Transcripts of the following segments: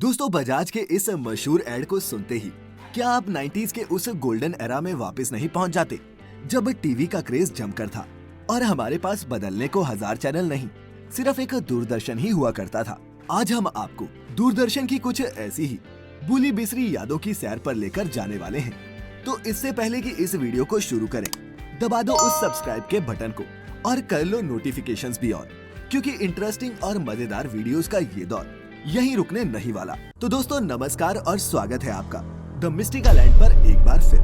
दोस्तों, बजाज के इस मशहूर एड को सुनते ही क्या आप 90s के उस गोल्डन एरा में वापस नहीं पहुंच जाते, जब टीवी का क्रेज जमकर था और हमारे पास बदलने को 1000 चैनल नहीं, सिर्फ एक दूरदर्शन ही हुआ करता था। आज हम आपको दूरदर्शन की कुछ ऐसी ही भूली बिसरी यादों की सैर पर लेकर जाने वाले हैं। तो इससे पहले कि इस वीडियो को शुरू करें, दबा दो उस सब्सक्राइब के बटन को और कर लो नोटिफिकेशंस भी ऑन, क्योंकि इंटरेस्टिंग और मजेदार वीडियोस का ये दौर यहीं रुकने नहीं वाला। तो दोस्तों, नमस्कार और स्वागत है आपका द मिस्टिका लैंड पर एक बार फिर।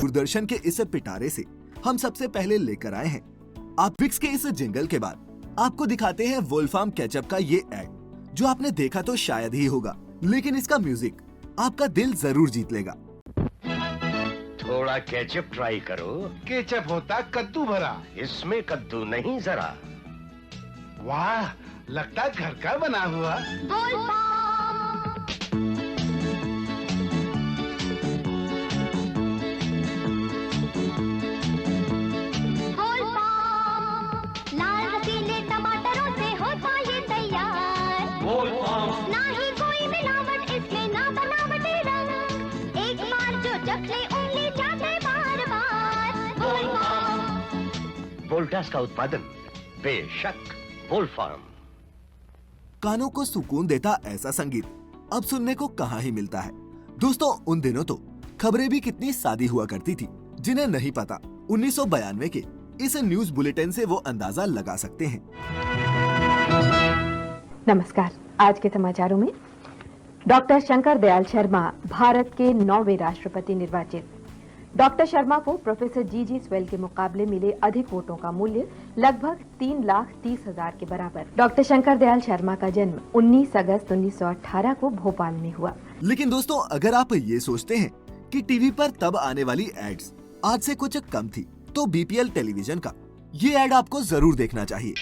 दूरदर्शन के इस पिटारे से हम सबसे पहले लेकर आए हैं आप विक्स के इस जिंगल के बाद आपको दिखाते हैं वोल्फार्म केचप का ये एड, जो आपने देखा तो शायद ही होगा, लेकिन इसका म्यूजिक आपका दिल जरूर जीत लेगा। थोड़ा केचप ट्राई करो। केचप होता कद्दू भरा, इसमें कद्दू नहीं जरा। वाह, लगता है घर का बना हुआ। लाल रसीले टमाटरों से होता ये तैयार। ना ही कोई मिलावट इसमें, ना बनावटी रंग। एक बार जो चख ले उंगली चाटे बार बार। वोल्टास का उत्पादन बेशक वोल्फार्म। कानों को सुकून देता ऐसा संगीत अब सुनने को कहाँ ही मिलता है। दोस्तों, उन दिनों तो खबरें भी कितनी सादी हुआ करती थी, जिन्हें नहीं पता 1992 के इस न्यूज बुलेटिन से वो अंदाजा लगा सकते हैं। नमस्कार। आज के समाचारों में डॉक्टर शंकर दयाल शर्मा भारत के 9वें राष्ट्रपति निर्वाचित। डॉक्टर शर्मा को प्रोफेसर जी स्वेल के मुकाबले मिले अधिक वोटों का मूल्य लगभग 3,30,000 के बराबर। डॉक्टर शंकर दयाल शर्मा का जन्म 19 अगस्त 1918 को भोपाल में हुआ। लेकिन दोस्तों, अगर आप ये सोचते हैं कि टीवी पर तब आने वाली एड्स आज से कुछ कम थी, तो बीपीएल टेलीविजन का ये एड आपको जरूर देखना चाहिए।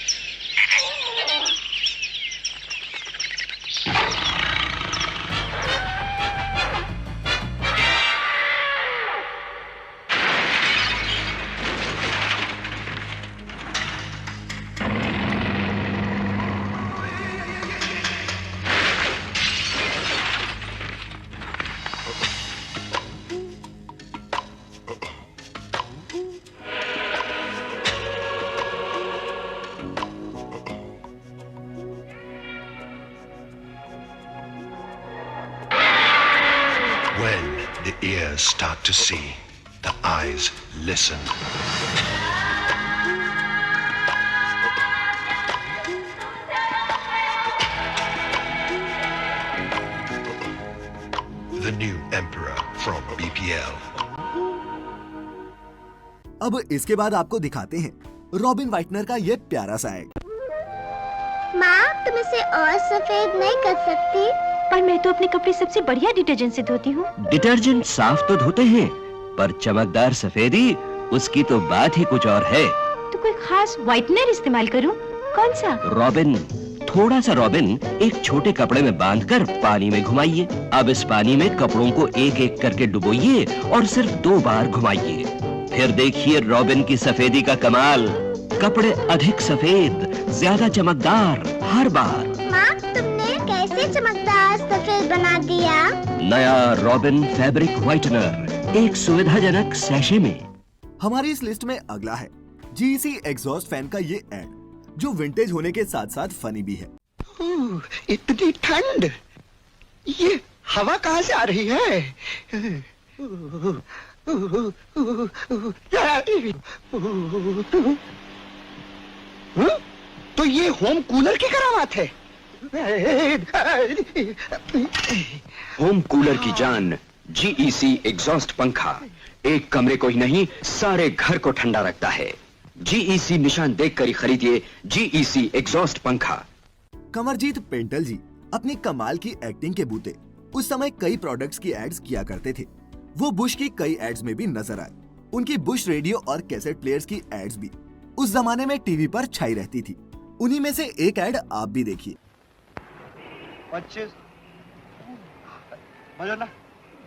When the ears start to see, the eyes listen. The new emperor from BPL. अब इसके बाद आपको दिखाते हैं रॉबिन व्हाइटनर का ये प्यारा सा एड। माँ, तुम इसे और सफेद नहीं कर सकती? पर मैं तो अपने कपड़े सबसे बढ़िया डिटर्जेंट से धोती हूँ। डिटर्जेंट साफ तो धोते हैं, पर चमकदार सफेदी उसकी तो बात ही कुछ और है। तो कोई खास व्हाइटनर इस्तेमाल करूँ? कौन सा? रॉबिन। थोड़ा सा रॉबिन एक छोटे कपड़े में बांधकर पानी में घुमाइए। अब इस पानी में कपड़ों को एक एक करके डुबोइए और सिर्फ 2 बार घुमाइए। फिर देखिए रॉबिन की सफेदी का कमाल। कपड़े अधिक सफेद, ज्यादा चमकदार हर बार। माँ, तुमने कैसे चमकदार सफेद बना दिया? नया रॉबिन फैब्रिक व्हाइटनर, एक सुविधाजनक सैशे में। हमारी इस लिस्ट में अगला है जीसी एग्जॉस्ट फैन का ये एड, जो विंटेज होने के साथ साथ फनी भी है। इतनी ठंड, ये हवा कहाँ से आ रही है? तो ये होम कूलर की करामात है। होम कूलर की जान जीईसी एग्जॉस्ट पंखा एक कमरे को ही नहीं, सारे घर को ठंडा रखता है। जीईसी निशान देखकर ही खरीदिए जीईसी एग्जॉस्ट पंखा। कमरजीत पेंटल जी अपनी कमाल की एक्टिंग के बूते उस समय कई प्रोडक्ट्स की एड्स किया करते थे। वो बुश की कई एड्स में भी नजर आए। उनकी बुश रेडियो और कैसेट प्लेयर्स की एड्स भी उस जमाने में टीवी पर छाई रहती थी। उन्हीं में से एक एड आप भी देखिए। 25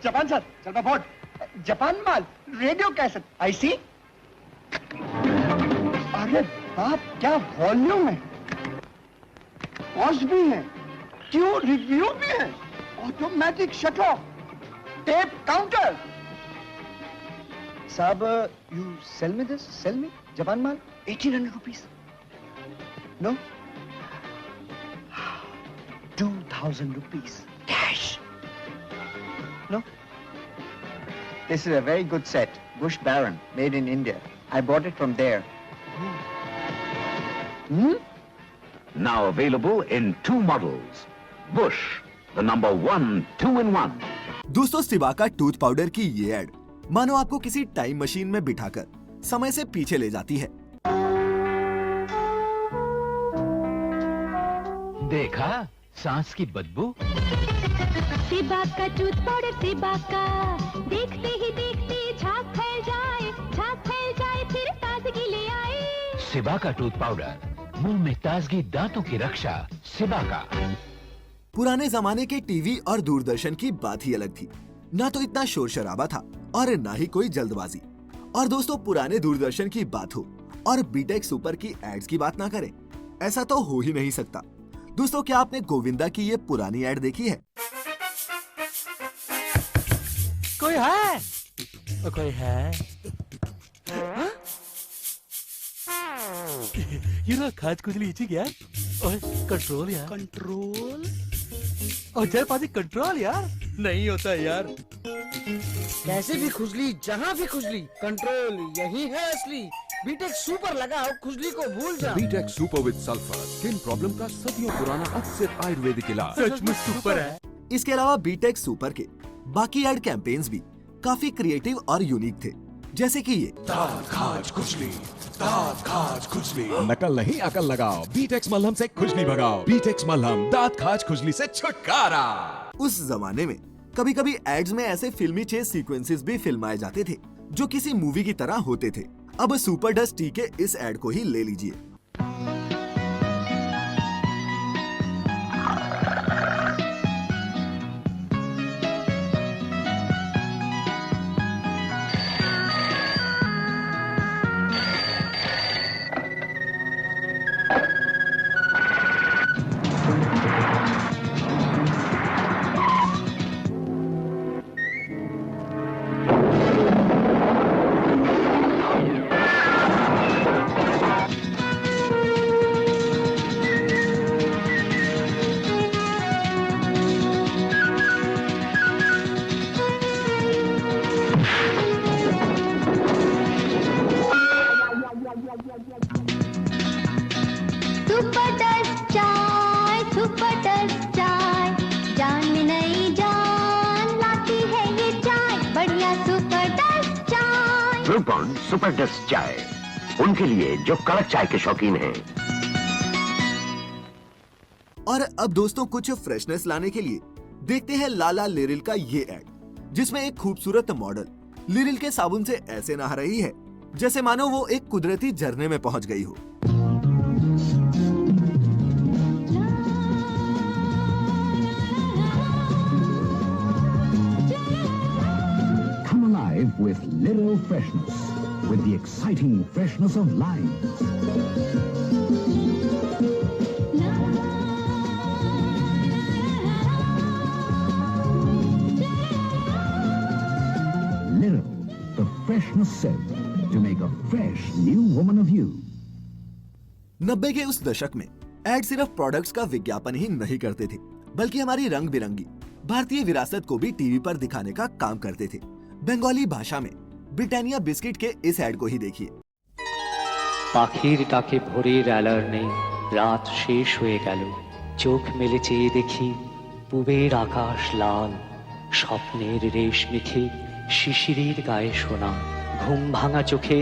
जापान सर, चल मैं बोर्ड। जापान माल, रेडियो कैसेट, आईसी। अरे बाप, क्या वॉल्यूम है। पॉज भी है, क्यू रिव्यू भी है, automatic shut off, tape counter. साहब, you sell me this, sell me Japan माल 1800 rupees. No, 2000 rupees cash. No? This is a very good set. Bush Baron, made in India. I bought it from there. Now available in 2 models. Bush, the number 1 2-in-1. दोस्तों, सिबाका tooth powder की ये add मानो आपको किसी time machine में बिठाकर समय से पीछे ले जाती है। देखा सांस की बदबू। सिबाका टूथ पाउडर, सिबाका, देखते ही देखते झाग फैल जाए फिर ताजगी ले आए। सिबाका टूथ पाउडर, मुंह में ताजगी, दांतों की रक्षा। सिबाका। पुराने जमाने के टीवी और दूरदर्शन की बात ही अलग थी। ना तो इतना शोर शराबा था और ना ही कोई जल्दबाजी। और दोस्तों, पुराने दूरदर्शन की बात हो और बीटेक सुपर की एड्स की बात ना करें, ऐसा तो हो ही नहीं सकता। दोस्तों, क्या आपने गोविंदा की ये पुरानी एड देखी है? कोई है? कोई है? ये ना खाज खुजली इचिंग यार। ओए कंट्रोल यार। कंट्रोल? और जय पाजी कंट्रोल यार। नहीं होता यार। कैसे भी खुजली, जहाँ भी खुजली, कंट्रोल यही है असली। बीटेक सुपर लगाओ, खुजली को भूल जाओ। Btex super with sulphur, skin problem का सदियों पुराना अक्सर आयुर्वेदिक इलाज। सच में सुपर है। इसके अलावा बीटेक सुपर के बाकी एड कैंपेन्स भी काफी क्रिएटिव और यूनिक थे, जैसे कि ये दांत खाज खुजली, नकल नहीं अकल लगाओ, बीटेक्स मलहम से खुजली भगाओ। बीटेक्स मलहम, दांत खाज खुजली से छुटकारा। उस जमाने में कभी कभी एड्स में ऐसे फिल्मी चेस सीक्वेंसेस भी फिल्माए जाते थे जो किसी मूवी की तरह होते थे। अब सुपर डस्ट टी के इस एड को ही ले लीजिए। सुपर डस्ट चाय, जान में नई जान लाती है ये चाय, बढ़िया सुपर डस्ट चाय। ब्रू बॉन्ड सुपर डस्ट चाय, उनके लिए जो कड़क चाय के शौकीन हैं। और अब दोस्तों, कुछ फ्रेशनेस लाने के लिए देखते हैं लाला लिरिल का ये एड, जिसमें एक खूबसूरत मॉडल लिरिल के साबुन से ऐसे नहा रही है जैसे मानो वो एक कुदरती झरने में पहुंच गई हो। Come alive with Liril freshness, with the exciting freshness of limes. Liril, the freshness said to make a fresh new woman of you. 90 के उस दशक में एड सिर्फ प्रोडक्ट्स का विज्ञापन ही नहीं करते थे, बल्कि हमारी रंग बिरंगी भारतीय विरासत को भी टीवी पर दिखाने का काम करते थे। बंगाली भाषा में ब्रिटानिया बिस्किट के इस एड को ही देखिए। পাখির ডাকে ভোরের অ্যালার নেই, রাত শেষ হয়ে গেল, চোখ মেলে চেয়ে দেখি পূবের আকাশ লাল, স্বপ্নের রেশ মেখে শিশিরের গায়ে শোনা, ঘুম ভাঙা চোখে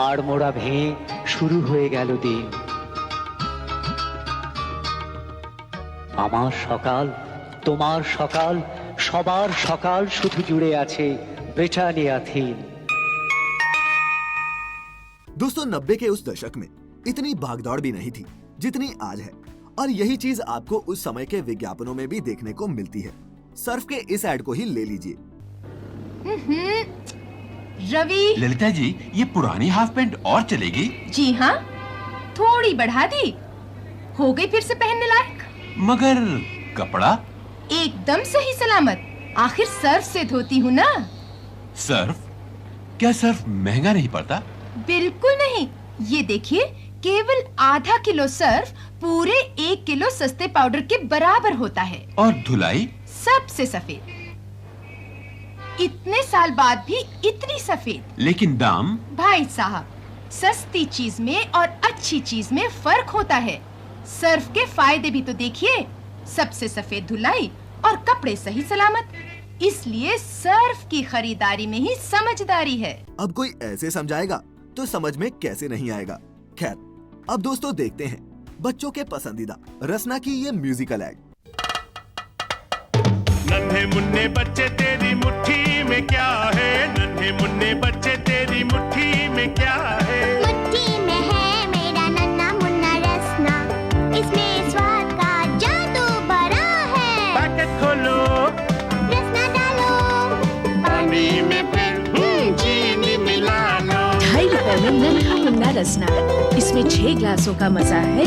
আড়মোড়া ভেঙে শুরু হয়ে গেল দিন। আমার সকাল, তোমার সকাল, সবার সকাল শুধু জুড়ে আছে ব্রিটানিয়া থিম। दोस्तों, 90 के उस दशक में इतनी भागदौड़ भी नहीं थी जितनी आज है, और यही चीज आपको उस समय के विज्ञापनों में भी देखने को मिलती है। सर्फ के इस एड को ही ले लीजिए। रवि, ललिता जी, ये पुरानी हाफ पैंट और चलेगी? जी हाँ, थोड़ी बढ़ा दी, हो गई फिर से पहनने लायक। मगर कपड़ा? एकदम सही सलामत, आखिर सर्फ से धोती हूँ ना। सर्फ? क्या सर्फ महंगा नहीं पड़ता? बिल्कुल नहीं, ये देखिए, केवल आधा किलो सर्फ पूरे 1 किलो सस्ते पाउडर के बराबर होता है। और धुलाई? सबसे सफेद, इतने साल बाद भी इतनी सफेद। लेकिन दाम? भाई साहब, सस्ती चीज में और अच्छी चीज में फर्क होता है। सर्फ के फायदे भी तो देखिए, सबसे सफेद धुलाई और कपड़े सही सलामत। इसलिए सर्फ की खरीदारी में ही समझदारी है। अब कोई ऐसे समझाएगा तो समझ में कैसे नहीं आएगा। खैर, अब दोस्तों देखते हैं बच्चों के पसंदीदा रसना की ये म्यूजिकल एड। नन्हे मुन्ने बच्चे तेरी मुट्ठी में क्या है, नन्हे मुन्ने बच्चे तेरी मुट्ठी में क्या है। मुट्ठी में है मेरा नन्हा मुन्ना रसना, इसमें स्वाद का जादू भरा है। पैकेट खोलो, रसना डालो, पानी में फिर चीनी मिला लो। 2.5 रुपए में नन्हा मुन्ना रसना, इसमें 6 ग्लासों का मजा है।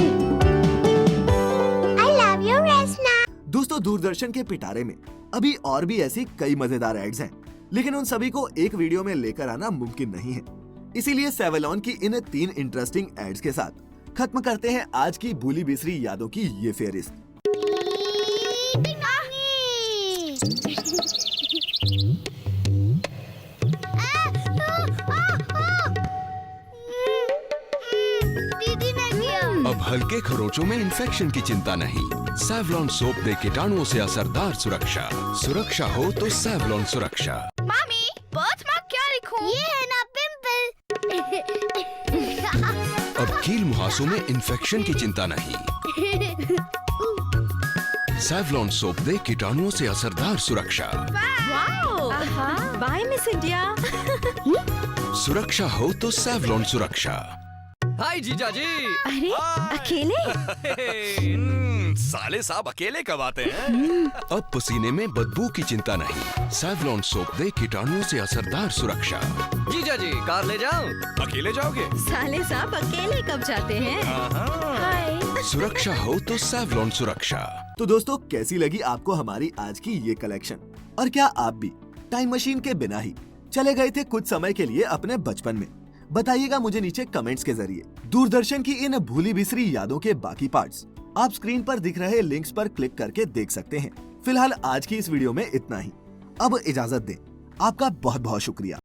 I love you रसना। दोस्तों, दूरदर्शन के पिटारे में अभी और भी ऐसी कई मजेदार एड्स हैं, लेकिन उन सभी को एक वीडियो में लेकर आना मुमकिन नहीं है। इसीलिए सेवलॉन की इन 3 इंटरेस्टिंग एड्स के साथ खत्म करते हैं आज की भूली बिसरी यादों की ये फेहरिस्त। अब हल्के खरोचों में इन्फेक्शन की चिंता नहीं। सैवलॉन सोप दे कीटाणुओं से असरदार सुरक्षा। सुरक्षा हो तो सैवलॉन सुरक्षा। मामी, बर्थमार्क क्या लिखूं? ये है ना पिंपल। अब कील मुहासों में इन्फेक्शन की चिंता नहीं। सैवलॉन सोप दे कीटाणुओं से असरदार सुरक्षा। By Miss India. सुरक्षा हो तो सैवलॉन सुरक्षा। हाय जीजा जी। अरे अकेले? साले साहब अकेले कब आते हैं? अब पसीने में बदबू की चिंता नहीं। सैवलॉन सोप दे कीटाणुओं से असरदार सुरक्षा। जीजा जी, कार ले जाओ? अकेले जाओगे? साले साहब अकेले कब जाते हैं? हाय। सुरक्षा हो तो सैवलॉन सुरक्षा। तो दोस्तों, कैसी लगी आपको हमारी आज की ये कलेक्शन? और क्या आप भी टाइम मशीन के बिना ही चले गए थे कुछ समय के लिए अपने बचपन में? बताइएगा मुझे नीचे कमेंट्स के जरिए। दूरदर्शन की इन भूली बिसरी यादों के बाकी पार्ट्स आप स्क्रीन पर दिख रहे लिंक्स पर क्लिक करके देख सकते हैं। फिलहाल आज की इस वीडियो में इतना ही। अब इजाजत दें। आपका बहुत बहुत शुक्रिया।